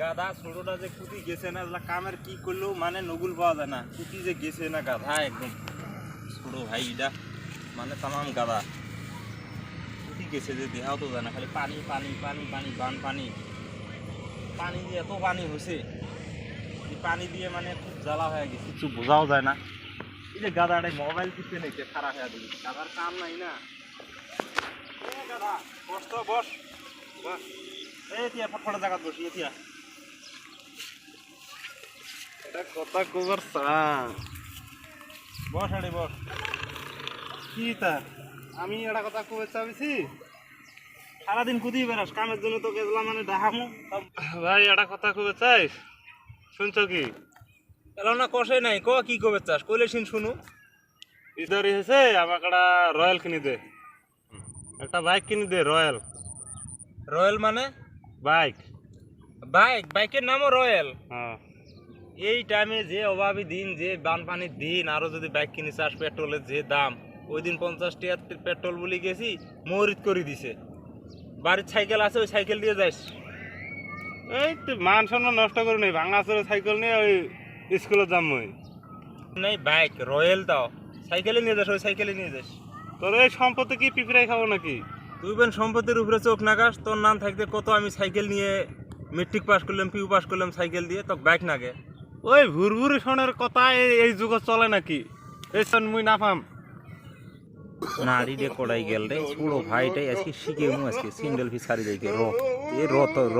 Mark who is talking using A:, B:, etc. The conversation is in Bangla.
A: গাধা ছোটটা যে কুতি গেছে না, কামের কি করলেও মানে নগুল পাওয়া যায় না। কুতি যে গেছে না গাধা একদম ছোট ভাইটা, মানে তামাম গাধা কুতি গেছে যে দেহাও তো যায় না, খালি পানি পানি পানি পানি বান পানি পানি দিয়ে এত পানি হয়েছে, পানি দিয়ে মানে খুব জ্বালা হয়ে গেছে, কিছু বোঝাও যায় না। এই যে গাধাটা মোবাইল টিপতে নিচ্ছে, খারাপ হয়ে দিচ্ছে, গাধার কাম নাই না। গাধা বস তো বস বস, এই তিয়া ফটফটে জায়গা বসি তিয়া, এটা কথা কবার বস আরে বস। কি তা আমি এটা কথা কবে চাইছি, সারাদিন কুদিয়ে বেড়াস কামের জন্য তো গেছিলাম মানে ডাহামু। ভাই এটা কথা কবে চাইস, শুনছ কি? এলো না কষে নাই, ক কি কবে চাস কইলে শুন শুনু। ইদারি হয়েছে আমাকে একটা রয়্যাল কিনে দে, একটা বাইক কিনে দে রয়্যাল। রয়্যাল মানে বাইক? বাইক, বাইকের নামও রয়্যাল? হ্যাঁ। এই টাইমে যে অভাবী দিন, যে বানপানির দিন, আরো যদি বাইক কিনে চাস, পেট্রোলের যে দাম, ওই দিন 50 টাকা পেট্রোল বলে গেছি মরিত করে দিছে। বাড়ির সাইকেল আছে, ওই সাইকেল দিয়ে যাইস। এই তো মান সম্মান নষ্ট করে নেই, ভাঙা চলে সাইকেল নিয়ে ওই স্কুলে যাম ওই নেই। বাইক রয়্যাল তাও সাইকেলে নিয়ে যাস, ওই সাইকেলে নিয়ে যাস। তোর এই সম্পত্তি কি পিঁপড়াই খাবো নাকি? তুই বেন সম্পত্তির উপরে চোখ নাগাস, তোর নাম থাকতে কত আমি সাইকেল নিয়ে মেট্রিক পাস করলাম, পিউ পাস করলাম সাইকেল দিয়ে, তো বাইক নাগে। ওই ভুরভুরি শোনের কথা এই যুগ চলে নাকি? এই শোন মুই না পাম নারী রে কড়াই গেল রে, পুরো ভাইটাই আজকে শিখে আজকে সিঙ্গেল ফিসারি দেখে র এ র তো র।